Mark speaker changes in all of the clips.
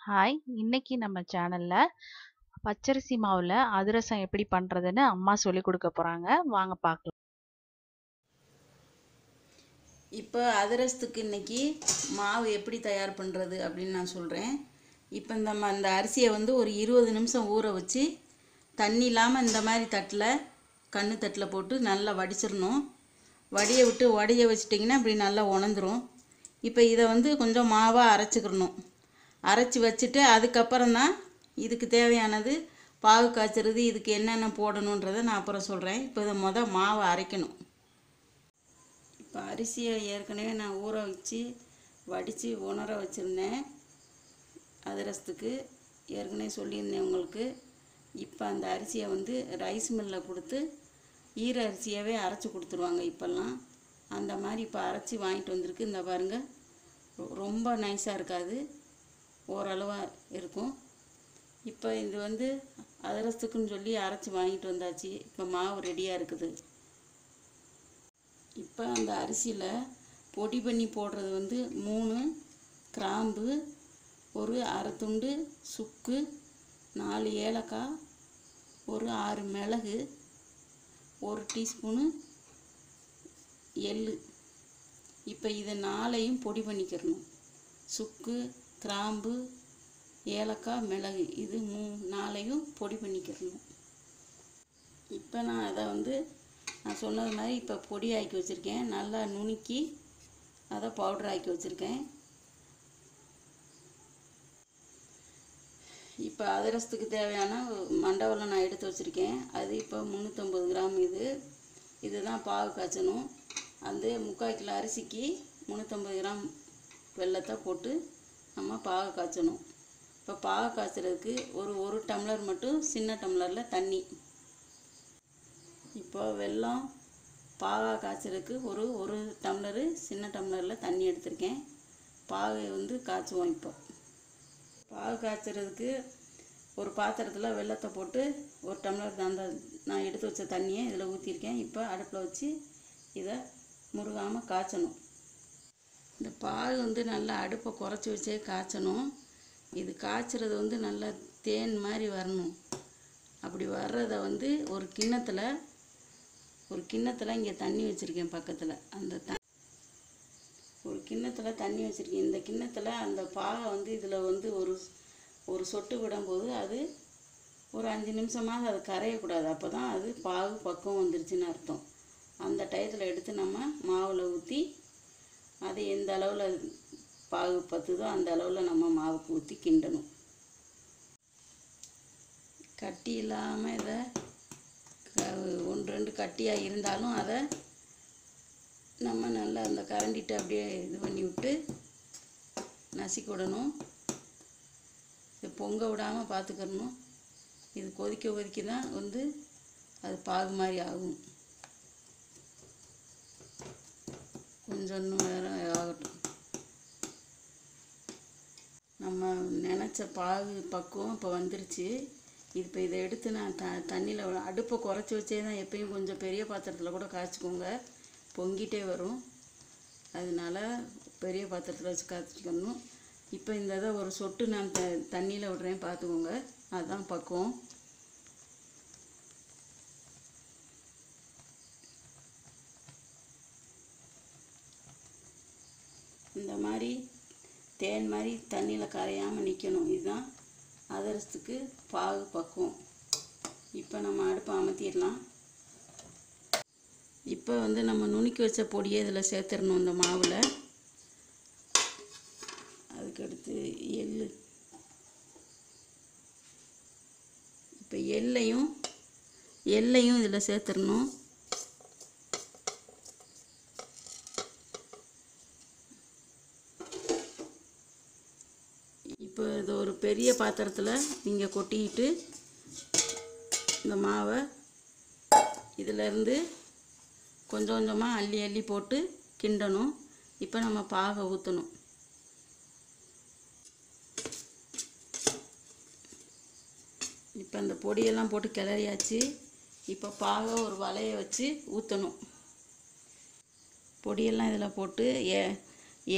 Speaker 1: Hi! இன்னைக்கு நம்ம சேனல்ல பச்சரிசி மாவுல அதிரசம் எப்படி பண்றதுன்னு அம்மா சொல்லிக் கொடுக்க போறாங்க. வாங்க பார்க்கலாம்.
Speaker 2: இப்போ அதிரசத்துக்கு இன்னைக்கு மாவு எப்படி தயார் பண்ணுறது அப்படின்னு நான் சொல்கிறேன். இப்போ இந்த அரிசியை ஒரு 20 நிமிஷம் ஊற வச்சு தண்ணி இல்லாமல் இந்த மாதிரி கண்ணு தட்டில் போட்டு நல்லா வடிச்சிடணும். வடியை விட்டு உடைய வச்சிட்டிங்கன்னா இப்படி நல்லா உணர்ந்துடும். இப்போ இதை கொஞ்சம் மாவாக அரைச்சிக்கிறணும். அரைச்சி வச்சுட்டு அதுக்கப்புறம் தான் இதுக்கு தேவையானது பாகு காய்ச்சறது, இதுக்கு என்னென்ன போடணுன்றதை நான் அப்புறம் சொல்கிறேன். இப்போ இதை மாவை அரைக்கணும். இப்போ அரிசியை ஏற்கனவே நான் ஊற வச்சு வடித்து உணர வச்சுருந்தேன். அதிரசத்துக்கு ஏற்கனவே சொல்லியிருந்தேன் உங்களுக்கு. இப்போ அந்த அரிசியை ரைஸ் மில்லில் கொடுத்து ஈர அரிசியாகவே அரைச்சி கொடுத்துருவாங்க இப்போல்லாம். அந்த மாதிரி இப்போ அரைச்சி வாங்கிட்டு வந்திருக்கு. இந்த பாருங்கள், ரொம்ப நைஸாக இருக்காது, ஓரளவாக இருக்கும். இப்போ இது அதிரசத்துக்குன்னு சொல்லி அரைச்சி வாங்கிட்டு வந்தாச்சு. இப்போ மாவு ரெடியாக இருக்குது. இப்போ அந்த அரிசியில் பொடி பண்ணி போடுறது 3 கிராம்பு, ஒரு அரை துண்டு சுக்கு, 4 ஏலக்காய், ஒரு 6 மிளகு, 1 டீஸ்பூனு எள்ளு. இப்போ இதை 4ஐயும் பொடி பண்ணிக்கிறணும். சுக்கு, கிராம்பு, ஏலக்காய், மிளகு, இது 4ஐயும் பொடி பண்ணிக்கிறணும். இப்போ நான் அதை நான் சொன்னது மாதிரி இப்போ பொடி ஆக்கி வச்சுருக்கேன். நல்லா நுணுக்கி அதை பவுடர் ஆக்கி வச்சுருக்கேன். இப்போ அதிரசத்துக்கு தேவையான மண்டவெல்லம் நான் எடுத்து வச்சுருக்கேன். அது இப்போ 350 கிராம். இதுதான் பாகு காய்ச்சணும். அந்த 3/4 கிலோ அரிசிக்கு 350 கிராம் வெல்லத்தை போட்டு நம்ம பாகு காய்ச்சணும். இப்போ பாகு காய்ச்சறதுக்கு ஒரு டம்ளர் மட்டும் சின்ன டம்ளரில் தண்ணி. இப்போ வெல்லம் பாகா காய்ச்சறதுக்கு ஒரு டம்ளரு சின்ன டம்ளரில் தண்ணி எடுத்திருக்கேன். பாகை காய்ச்சுவோம். இப்போ பாகு காய்ச்சறதுக்கு ஒரு பாத்திரத்தில் வெல்லத்தை போட்டு ஒரு டம்ளர் நான் எடுத்து வச்ச தண்ணியை இதில் ஊற்றிருக்கேன். இப்போ அடுப்பில் வச்சு இதை முருகாமல் காய்ச்சணும். இந்த பாகு நல்லா அடுப்பை குறைச்சி வச்சே காய்ச்சணும். இது காய்ச்சறது நல்லா தேன் மாதிரி வரணும். அப்படி வர்றதை ஒரு கிண்ணத்தில் இங்கே தண்ணி வச்சுருக்கேன் பக்கத்தில். ஒரு கிண்ணத்தில் தண்ணி வச்சுருக்கேன். இந்த கிண்ணத்தில் அந்த பாகை இதில் ஒரு சொட்டு விடும்போது அது ஒரு 5 நிமிஷமாக அது கரையக்கூடாது. அப்போ தான் அது பாகு பக்குவம் வந்துருச்சுன்னு அர்த்தம். அந்த டயத்தில் எடுத்து நம்ம மாவில் ஊற்றி அது எந்த அளவில் பாகு பத்துதோ அந்த அளவில் நம்ம மாவுக்கு ஊற்றி கிண்டணும். கட்டி இல்லாமல் இதை 1-2 கட்டியாக இருந்தாலும் அதை நம்ம நல்லா அந்த கரண்டிட்டு அப்படியே இது பண்ணி விட்டு நசுக்கி விடணும். இது பொங்க விடாமல் பார்த்துக்கிறணும். இது கொதிக்க தான் அது பாகு மாதிரி ஆகும். கொஞ்சம் இன்னும் நேரம் ஆகட்டும். நம்ம நினச்ச பாகு பக்குவம் இப்போ வந்துருச்சு. இப்போ இதை எடுத்து நான் தண்ணியில் அடுப்பை குறைச்சி வச்சே தான் எப்பயும் கொஞ்சம் பெரிய பாத்திரத்தில் கூட காய்ச்சிக்கோங்க, பொங்கிட்டே வரும். அதனால பெரிய பாத்திரத்தில் வச்சு காய்ச்சிக்கணும். இப்போ இந்த இதை ஒரு சொட்டு நான் தண்ணியில் விடுறேன், பார்த்துக்கோங்க. அதுதான் பக்குவம். இந்த மாதிரி தேன் மாதிரி தண்ணியில் கரையாமல் நிற்கணும். இதுதான் அதிரசத்துக்கு பாகு பக்குவம். இப்போ நம்ம அடுப்பை அமர்த்திடலாம். இப்போ நம்ம நுணுக்கி வச்ச பொடியை இதில் சேர்த்துடணும் இந்த மாவில். அதுக்கடுத்து எள்ளு. இப்போ எள்ளையும் இதில் சேர்த்துடணும். இப்போ இது ஒரு பெரிய பாத்திரத்தில் நீங்கள் கொட்டிக்கிட்டு இந்த மாவை இதிலேருந்து கொஞ்சம் கொஞ்சமாக அள்ளி போட்டு கிண்டணும். இப்போ நம்ம பாகை ஊற்றணும். இப்போ அந்த பொடியெல்லாம் போட்டு கிளறியாச்சு. இப்போ பாகை ஒரு வலையை வச்சு ஊற்றணும். பொடியெல்லாம் இதில் போட்டு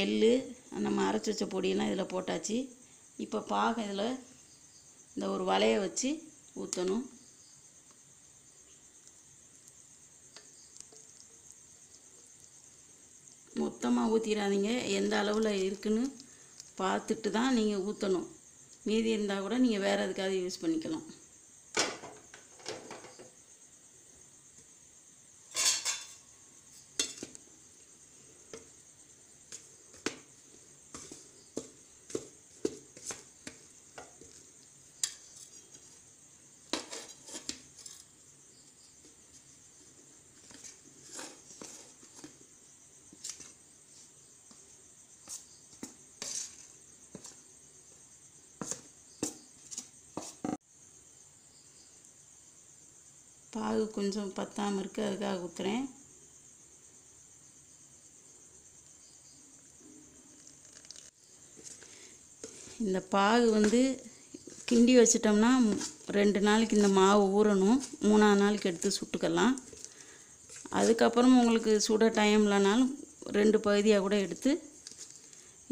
Speaker 2: எள்ளு நம்ம அரைச்சி வச்ச பொடியெல்லாம் இதில் போட்டாச்சு. இப்போ பாகு இதில் இந்த ஒரு வலையை வச்சு ஊற்றணும். மொத்தமாக ஊற்றிடாதீங்க, எந்த அளவில் இருக்குன்னு பார்த்துட்டு தான் நீங்கள் ஊற்றணும். மீதி இருந்தால் கூட நீங்கள் வேறு எதுக்காவது யூஸ் பண்ணிக்கலாம். பாகு கொஞ்சம் பத்தாமல் இருக்குது, அதுக்காக ஊற்றுறேன். இந்த பாகு வந்து கிண்டி வச்சிட்டோம்னா 2 நாளைக்கு இந்த மாவு ஊறணும். 3ஆவது நாளைக்கு எடுத்து சுட்டுக்கலாம். அதுக்கப்புறம் உங்களுக்கு சுட டைம் இல்லைனாலும் 2 பகுதியாக கூட எடுத்து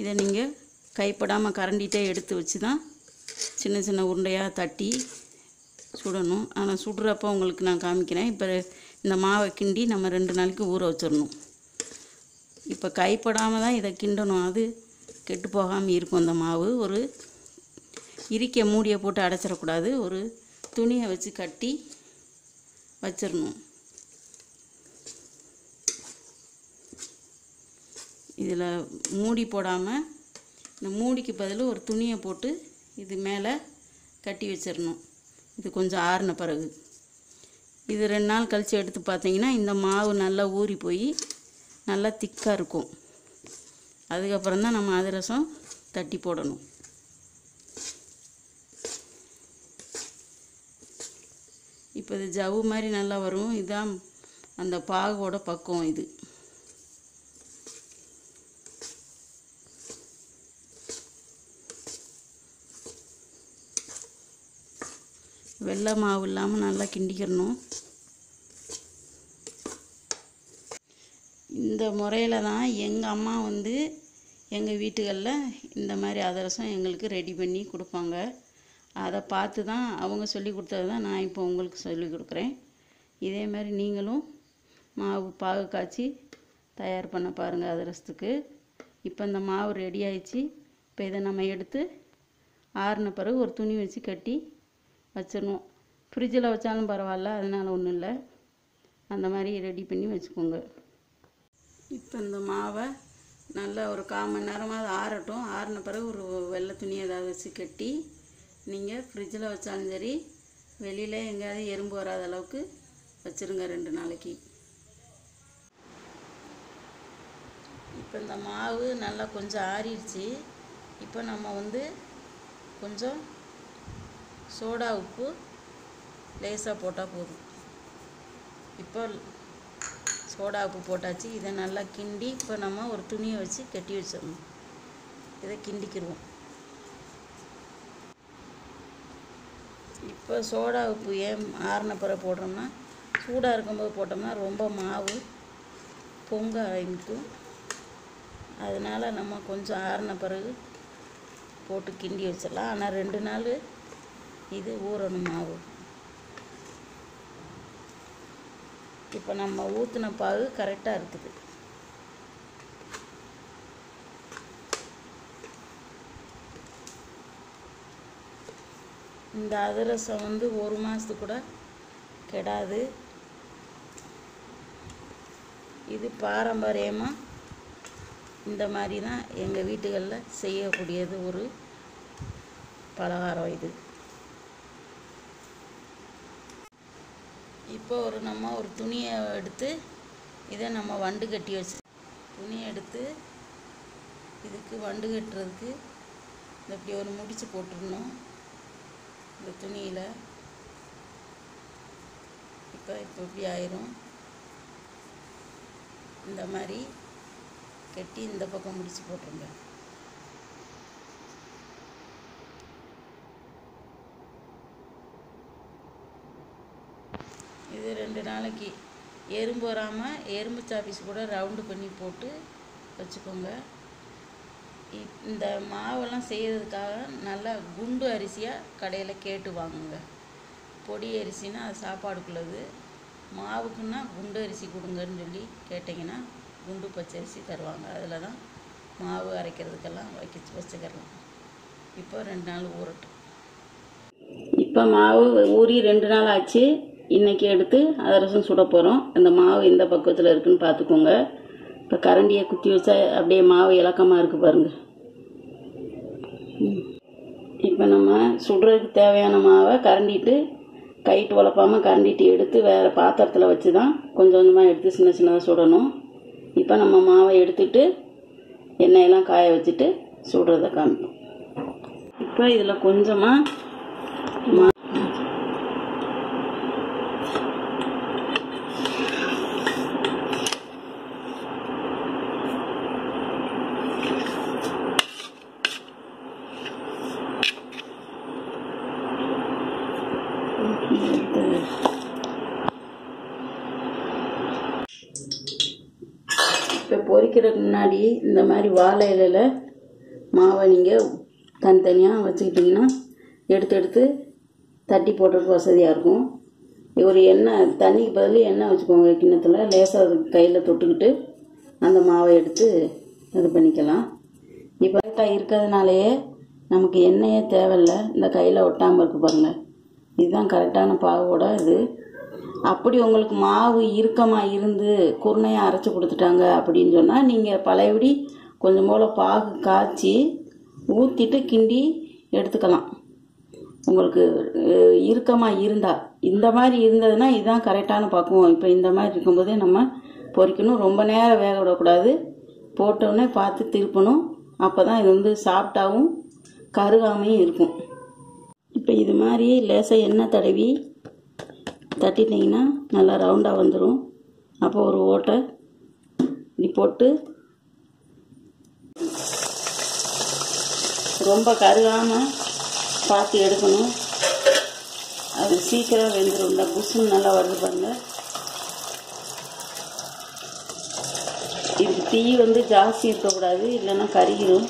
Speaker 2: இதை நீங்கள் கைப்படாமல் கரண்டிகிட்டே எடுத்து வச்சு தான் சின்ன சின்ன உருண்டையாக தட்டி சுடணும். ஆனால் சுடுறப்போ உங்களுக்கு நான் காமிக்கிறேன். இப்போ இந்த மாவை கிண்டி நம்ம 2 நாளைக்கு ஊற வச்சிடணும். இப்போ கைப்படாமல் தான் இதை கிண்டணும், அது கெட்டு போகாமல் இருக்கும். இந்த மாவு ஒரு இறுக்கிய மூடியை போட்டு அடைச்சிடக்கூடாது, ஒரு துணியை வச்சு கட்டி வச்சிடணும். இதில் மூடி போடாமல் இந்த மூடிக்கு பதில் ஒரு துணியை போட்டு இது மேலே கட்டி வச்சிடணும். இது கொஞ்சம் ஆறின பிறகு இது 2 நாள் கழித்து எடுத்து பார்த்தீங்கன்னா இந்த மாவு நல்லா ஊறி போய் நல்லா திக்காக இருக்கும். அதுக்கப்புறம் தான் நம்ம அதிரசம் தட்டி போடணும். இப்போ இது ஜவ்வு மாதிரி நல்லா வரும். இதுதான் அந்த பாகோட பக்குவம். இது வெள்ளை மாவு இல்லாமல் நல்லா கிண்டிக்கிறணும். இந்த முறையில் தான் எங்கள் அம்மா வந்து எங்கள் வீட்டுகளில் இந்த மாதிரி அதிரசம் எங்களுக்கு ரெடி பண்ணி கொடுப்பாங்க. அதை பார்த்து தான் அவங்க சொல்லி கொடுத்தது தான் நான் இப்போ உங்களுக்கு சொல்லி கொடுக்குறேன். இதே மாதிரி நீங்களும் மாவு பாகு காய்ச்சி தயார் பண்ண பாருங்கள் அதிரசத்துக்கு. இப்போ இந்த மாவு ரெடி ஆயிடுச்சு. இப்போ இதை நம்ம எடுத்து ஆறின பிறகு ஒரு துணி வச்சு கட்டி வச்சிடணும். ஃப்ரிட்ஜில் வச்சாலும் பரவாயில்ல, அதனால் ஒன்றும் இல்லை. அந்த மாதிரி ரெடி பண்ணி வச்சுக்கோங்க. இப்போ இந்த மாவை நல்லா ஒரு 1/4 மணி நேரமாவது ஆறட்டும். ஆறின பிறகு ஒரு வெள்ளை துணி ஏதாவது வச்சு கட்டி நீங்கள் ஃப்ரிட்ஜில் வச்சாலும் சரி, வெளியில் எங்கேயாவது எறும்பு வராத அளவுக்கு வச்சுருங்க 2 நாளைக்கு. இப்போ இந்த மாவு நல்லா கொஞ்சம் ஆறிடுச்சு. இப்போ நம்ம வந்து கொஞ்சம் சோடா உப்பு லேசாக போட்டால் போதும். இப்போ சோடா உப்பு போட்டாச்சு. இதை நல்லா கிண்டி இப்போ நம்ம ஒரு துணியை வச்சு கட்டி வச்சிடணும். இதை கிண்டிக்கிடுவோம். இப்போ சோடா உப்பு ஏன் ஆறின பிறகு போடுறோம்னா, சூடாக இருக்கும்போது போட்டோம்னா ரொம்ப மாவு பொங்க ஆரம்பிக்கும். அதனால் நம்ம கொஞ்சம் ஆறின பிறகு போட்டு கிண்டி வச்சிடலாம். ஆனால் 2 நாள் இது ஊறணும் மாவு. இப்போ நம்ம ஊற்றின பாகு கரெக்டாக இருக்குது. இந்த அதிரசம் வந்து 1 மாதத்துக்கு கூட கெடாது. இது பாரம்பரியமாக இந்த மாதிரி தான் எங்கள் வீட்டுகளில் செய்யக்கூடியது ஒரு பலகாரம் இது. இப்போ நம்ம ஒரு துணியை எடுத்து இதை நம்ம வண்டு கட்டி வச்சு, துணியை எடுத்து இதுக்கு வண்டு கட்டுறதுக்கு இப்படி ஒரு முடிச்சு போட்டுடணும் இந்த துணியில். இப்போ இப்படி ஆயிரும். இந்த மாதிரி கட்டி இந்த பக்கம் முடிச்சு போட்டுருங்க. இது 2 நாளைக்கு எறும்பு வராமல் எறும்பு சாப்பீஸ் கூட ரவுண்டு பண்ணி போட்டு வச்சுக்கோங்க. இந்த மாவெல்லாம் செய்கிறதுக்காக நல்லா குண்டு அரிசியாக கடையில் கேட்டு வாங்குங்க. பொடி அரிசினா அது சாப்பாடுக்குள்ளது, மாவுக்குன்னா குண்டு அரிசி கொடுங்கன்னு சொல்லி கேட்டிங்கன்னா குண்டு பச்சரிசி தருவாங்க. அதில் தான் மாவு அரைக்கிறதுக்கெல்லாம் வச்சுக்கிறலாம். இப்போ 2 நாள் ஊறட்டும். இப்போ மாவு ஊறி 2 நாள் ஆச்சு. இன்றைக்கி எடுத்து அதிரசம் சுட போகிறோம். அந்த மாவு எந்த பக்குவத்தில் இருக்குதுன்னு பார்த்துக்கோங்க. இப்போ கரண்டியை குத்தி வச்சா அப்படியே மாவு இலக்கமாக இருக்குது பாருங்கள். இப்போ நம்ம சுடுறதுக்கு தேவையான மாவை கரண்டிட்டு கைட்டு உழப்பாமல் கரண்டிட்டு எடுத்து வேறு பாத்திரத்தில் வச்சு தான் கொஞ்சம் கொஞ்சமாக எடுத்து சின்ன சின்னதாக சுடணும். இப்போ நம்ம மாவை எடுத்துட்டு எண்ணெயெல்லாம் காய வச்சுட்டு சுடுறதை காமிப்போம். இப்போ இதில் கொஞ்சமாக இப்போ பொரிக்கிறதுக்கு முன்னாடி இந்த மாதிரி வாழை இலையில் மாவை நீங்கள் தனித்தனியாக வச்சுக்கிட்டிங்கன்னா எடுத்து தட்டி போடுறதுக்கு வசதியாக இருக்கும். ஒரு எண்ணெய் தண்ணிக்கு பதில் எண்ணெய் வச்சுக்கோங்க கிண்ணத்தில். லேசாக கையில் தொட்டுக்கிட்டு அந்த மாவை எடுத்து இது பண்ணிக்கலாம். இப்போ கரெக்டாக இருக்கிறதுனாலேயே நமக்கு எண்ணெயே தேவையில்லை. இந்த கையில் ஒட்டாமல் இருக்குது பாருங்கள். இதுதான் கரெக்டான பாவோட இது. அப்படி உங்களுக்கு மாவு இறுக்கமாக இருந்து குருணையாக அரைச்சி கொடுத்துட்டாங்க அப்படின்னு சொன்னால் நீங்கள் பழையபடி கொஞ்சம் போல் பாகு காய்ச்சி ஊற்றிட்டு கிண்டி எடுத்துக்கலாம். உங்களுக்கு இறுக்கமாக இருந்தால், இந்த மாதிரி இருந்ததுன்னா இதுதான் கரெக்டான பக்குவம். இப்போ இந்த மாதிரி இருக்கும்போதே நம்ம பொரிக்கணும். ரொம்ப நேரம் வேக விடக்கூடாது. போட்டோடனே பார்த்து திருப்பணும். அப்போ தான் இது வந்து சாப்பிட்டாவும் கருகாமையும் இருக்கும். இப்போ இது மாதிரி லேசாக எண்ணெய் தடவி தட்டிட்டிங்கன்னா நல்லா ரவுண்டாக வந்துடும். அப்போ ஒரு ஓட்டை இப்படி போட்டு ரொம்ப கருகாமல் பார்த்து எடுக்கணும். அது சீக்கிரம் வெந்துடும். இந்த புஷ்ஷுன்னு நல்லா வருது பாருங்கள். இதுக்கு தீ வந்து ஜாஸ்தி இருக்கக்கூடாது, இல்லைன்னா கருகிடும்.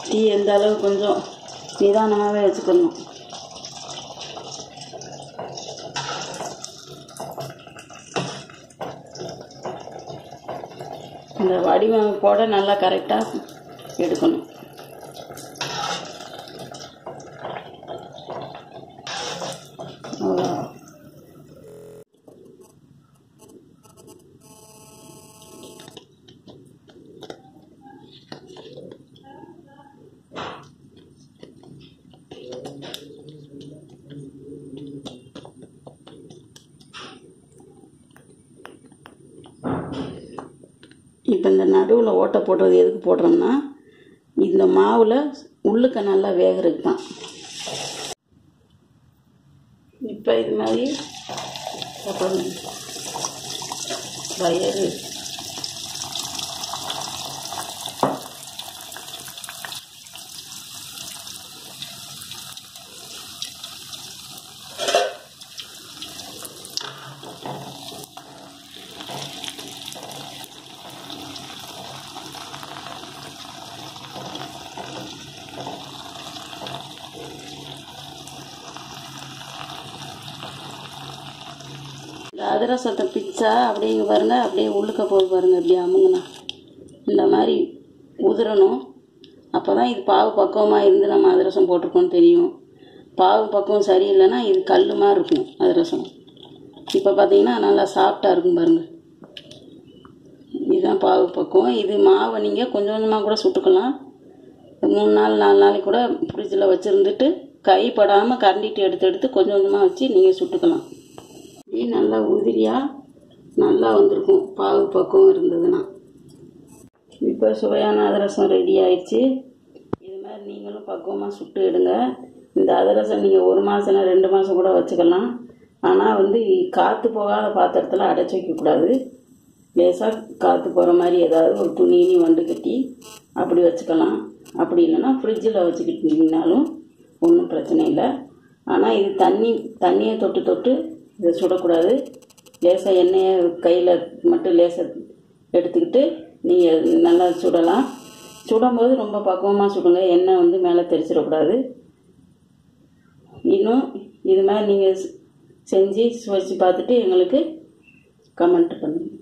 Speaker 2: தீ எந்த அளவு கொஞ்சம் நிதானமாகவே வச்சுக்கணும். இந்த வடிவமைப்போட நல்லா கரெக்டாக எடுக்கணும். இப்போ இந்த நடுவில் ஓட்டை போடுறது எதுக்கு போடுறோம்னா இந்த மாவில் உள்ளுக்க நல்லா வேகிறதுக்கு தான். இப்போ இது மாதிரி வயறு அதிரசத்தை பிச்சா அப்படிங்க பாருங்க, அப்படியே உள்ளுக்க போய் பாருங்க. அப்படியே அமுங்கண்ணா இந்த மாதிரி உதிரணும். அப்போ தான் இது பாவு பக்குவமாக இருந்து நம்ம அதிரசம் போட்டிருக்கோன்னு தெரியும். பாவு பக்குவம் சரியில்லைன்னா இது கல் மாதிரி இருக்கும் அதிரசம். இப்போ பார்த்தீங்கன்னா நல்லா சாஃப்டாக இருக்கும் பாருங்கள். இதுதான் பாவு பக்குவம். இது மாவை நீங்கள் கொஞ்சம் கொஞ்சமாக கூட சுட்டுக்கலாம். 3 நாள் 4 நாளைக்கு கூட ஃப்ரிட்ஜில் வச்சுருந்துட்டு கைப்படாமல் கரண்டிட்டு எடுத்து கொஞ்சம் கொஞ்சமாக வச்சு நீங்கள் சுட்டுக்கலாம். இது நல்லா உதிரியாக நல்லா வந்திருக்கும் பாகு பக்குவம் இருந்ததுன்னா. இப்போ சுவையான அதிரசம் ரெடி ஆயிடுச்சு. இது மாதிரி நீங்களும் பக்குவமாக சுட்டு எடுங்க. இந்த அதிரசம் நீங்கள் 1 மாதம் 2 மாதம் கூட வச்சுக்கலாம். ஆனால் வந்து காற்று போகாத பாத்திரத்தில் அடைச்சி வைக்கக்கூடாது. லேசாக காற்று போகிற மாதிரி ஏதாவது ஒரு துணி வண்டு கட்டி அப்படி வச்சுக்கலாம். அப்படி இல்லைன்னா ஃப்ரிட்ஜில் வச்சுக்கிட்டிங்கனாலும் ஒன்றும் பிரச்சனை இல்லை. ஆனால் இது தண்ணியை தொட்டு இதை சுடக்கூடாது. லேசாக எண்ணெயை கையில் மட்டும் லேசாக எடுத்துக்கிட்டு நீங்கள் நல்லா சுடலாம். சுடும்போது ரொம்ப பக்குவமாக சுடுங்க, எண்ணெய் வந்து மேலே தெரிச்சிடக்கூடாது. இன்னும் இது மாதிரி நீங்கள் செஞ்சு சுவைச்சு பார்த்துட்டு எங்களுக்கு கமெண்ட் பண்ணுங்கள்.